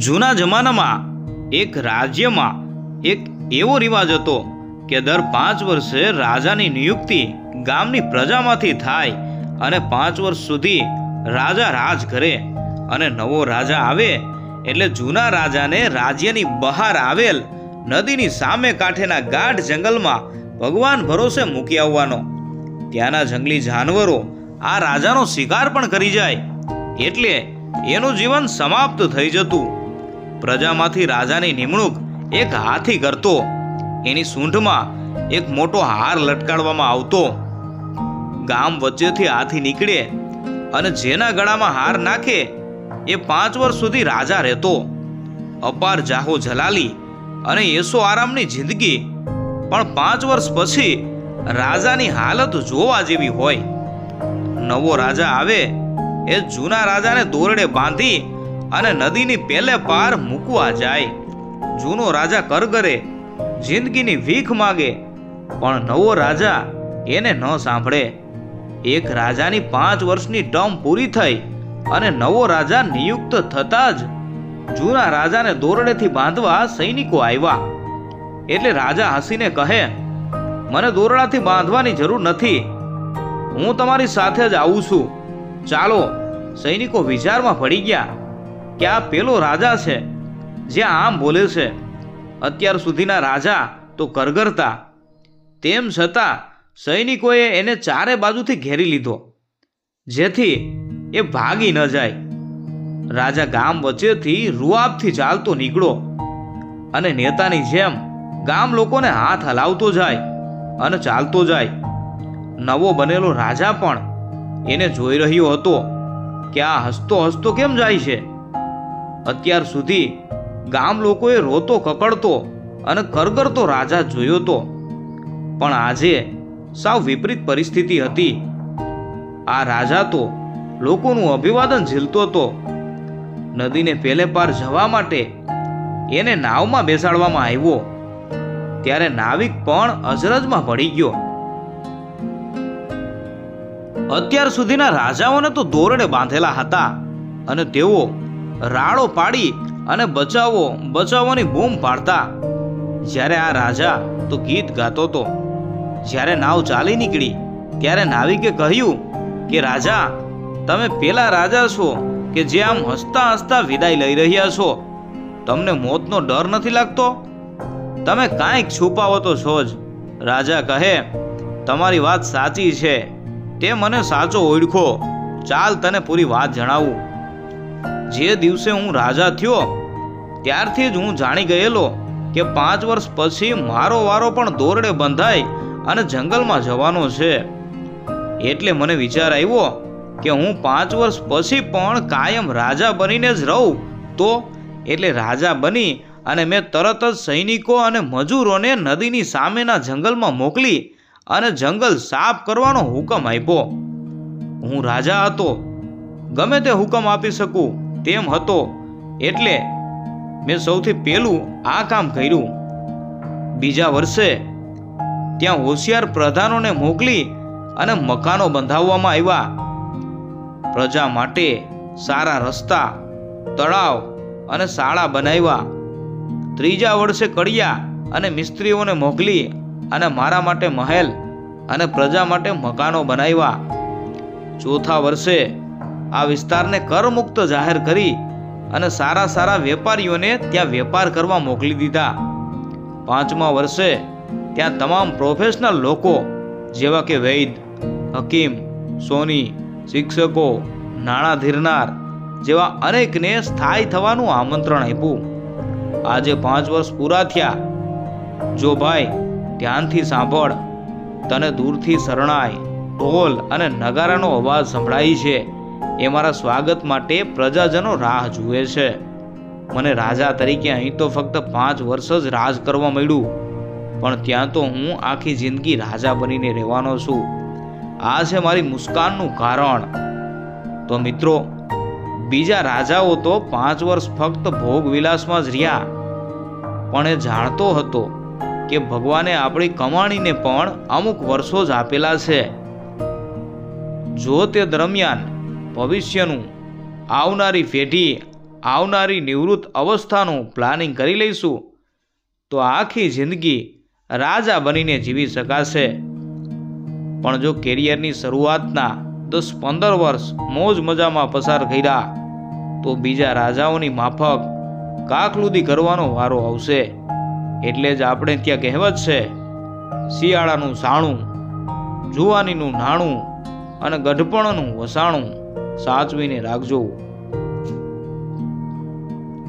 જૂના જમાનામાં એક રાજ્યમાં એક એવો રિવાજ હતો કે દર 5 વર્ષે રાજાની નિયુક્તિ ગામની પ્રજામાંથી થાય અને 5 વર્ષ સુધી રાજા રાજ કરે અને નવો રાજા આવે એટલે જૂના રાજાને રાજ્યની બહાર આવેલ નદીની સામે કાંઠેના ગાઢ જંગલમાં ભગવાન ભરોસે મૂકી આવવાનો. ત્યાંના જંગલી જાનવરો આ રાજાનો શિકાર પણ કરી જાય એટલે એનું જીવન સમાપ્ત થઈ જતું. પ્રજામાંથી રાજાની નિમણૂક એક હાથી કરતો. એની સૂંઢમાં એક મોટો હાર લટકાડવામાં આવતો. ગામ વચ્ચેથી હાથી નીકળે અને જેના ગળામાં હાર નાખે એ 5 વર્ષ સુધી રાજા રહેતો. અપાર જાહો જલાલી અને એસો આરામની જિંદગી. પણ 5 વર્ષ પછી રાજાની હાલત જોવા જેવી હોય. નવો રાજા આવે એ જૂના રાજાને દોરડે બાંધી અને નદીની પેલે પાર મૂકવા જાય. જૂનો રાજા કરગરે, જિંદગીની ભીખ માગે, પણ નવો રાજા એને ન સાંભળે. એક રાજાની 5 વર્ષની ટર્મ પૂરી થઈ અને નવો રાજા નિયુક્ત થતા જ જૂના રાજાને દોરડેથી બાંધવા સૈનિકો આવ્યા. એટલે રાજા હસીને કહે, મને દોરડાથી બાંધવાની જરૂર નથી, હું તમારી સાથે જ આવું છું. ચાલો. સૈનિકો વિચારમાં પડી ગયા કે આ પેલો રાજા છે જે આમ બોલે છે. અત્યાર સુધીના રાજા તો કરગરતા, તેમ છતાં સૈનિકોએ એને ચારે બાજુથી ઘેરી લીધો જેથી એ ભાગી ન જાય. રાજા ગામ વચ્ચેથી રૂઆબથી ચાલતો નીકળો અને નેતાની જેમ ગામ લોકોને હાથ હલાવતો જાય અને ચાલતો જાય. નવો બનેલો રાજા પણ એને જોઈ રહ્યો હતો કે આ હસતો હસતો કેમ જાય છે. અત્યાર સુધી ગામ લોકોએ રોતો કકડતો અને કરગરતો રાજા જોયો તો, પણ આજે સાવ વિપરીત પરિસ્થિતિ હતી. આ રાજા તો લોકોનું અભિવાદન ઝીલતો હતો. નદીને પેલે પાર જવા માટે એને નાવમાં બેસાડવામાં આવ્યો ત્યારે નાવિક પણ અજરજમાં પડી ગયો. અત્યાર સુધીના રાજાઓને તો દોરડે બાંધેલા હતા અને તેઓ રાડો પાડી અને બચાવો બચાવોની બૂમ પાડતા. જ્યારે આ રાજા તો ગીત ગાતો હતો. જ્યારે નાવ ચાલી નીકળી ત્યારે નાવિકે કહ્યું કે રાજા, તમે પેલા રાજા છો કે જે આમ હસતા હસતા વિદાય લઈ રહ્યા છો. તમને મોતનો ડર નથી લાગતો? તમે કાંઈક છુપાવો તો છો જ. રાજા કહે, તમારી વાત સાચી છે, તે મને સાચો ઓળખો. ચાલ તને પૂરી વાત જણાવું. જે દિવસે હું રાજા થયો ત્યારથી જ હું જાણી ગયેલો કે 5 વર્ષ પછી મારો વારો પણ દોરડે બંધાઈ અને જંગલમાં જવાનો છે. એટલે મને વિચાર આવ્યો કે હું 5 વર્ષ પછી પણ કાયમ રાજા બનીને જ રહું. તો એટલે રાજા બની અને મેં તરત જ સૈનિકો અને મજૂરોને નદીની સામેના જંગલમાં મોકલી અને જંગલ સાફ કરવાનો હુકમ આપ્યો. હું રાજા હતો, ગમે તે હુકમ આપી શકું તેમ હતો, એટલે મેં સૌથી પહેલું આ કામ કર્યું. બીજા વર્ષે ત્યાં હોશિયાર પ્રધાનોને મોકલી અને મકાનો બંધાવવામાં આવ્યા. પ્રજા માટે સારા રસ્તા, તળાવ અને શાળા બનાવ્યા. ત્રીજા વર્ષે કડિયા અને મિસ્ત્રીઓને મોકલી અને મારા માટે મહેલ અને પ્રજા માટે મકાનો બનાવ્યા. ચોથા વર્ષે આ વિસ્તારને કરમુક્ત જાહેર કરી અને સારા સારા વેપારીઓને ત્યાં વેપાર કરવા મોકલી દીધા. 5મા વર્ષે ત્યાં તમામ પ્રોફેશનલ લોકો જેવા કે વૈદ, હકીમ, સોની, શિક્ષકો, નાણાં ધીરનાર જેવા અનેકને સ્થાયી થવાનું આમંત્રણ આપ્યું. આજે 5 વર્ષ પૂરા થયા. જો ભાઈ ધ્યાનથી સાંભળ, તને દૂરથી શરણાઈ, ઢોલ અને નગારાનો અવાજ સંભળાય છે. એ મારા સ્વાગત માટે પ્રજાજનો રાહ જુએ છે. મને રાજા તરીકે અહીં તો ફક્ત 5 વર્ષ જ રાજ કરવા મળ્યું, પણ ત્યાં તો હું આખી જિંદગી રાજા બનીને રહેવાનો છું. આ છે મારી મુસ્કાનનું કારણ. તો મિત્રો, બીજા રાજાઓ તો 5 વર્ષ ફક્ત ભોગ વિલાસમાં જ રહ્યા, પણ એ જાણતો હતો કે ભગવાને આપણી કમાણીને પણ અમુક વર્ષો જ આપેલા છે. જો તે દરમિયાન ભવિષ્યનું આવનારી પેઢી આવનારી નિવૃત્ત અવસ્થાનું પ્લાનિંગ કરી લઈશું તો આખી જિંદગી રાજા બનીને જીવી શકાશે. પણ જો કેરિયરની શરૂઆતના 10-15 વર્ષ મોજ મજામાં પસાર કર્યા તો બીજા રાજાઓની માફક કાકલુદી કરવાનો વારો આવશે. એટલે જ આપણે ત્યાં કહેવત છે, શિયાળાનું સાણું, જુવાનીનું નાણું અને ગઢપણનું વસાણું સાચવીને રાખજો.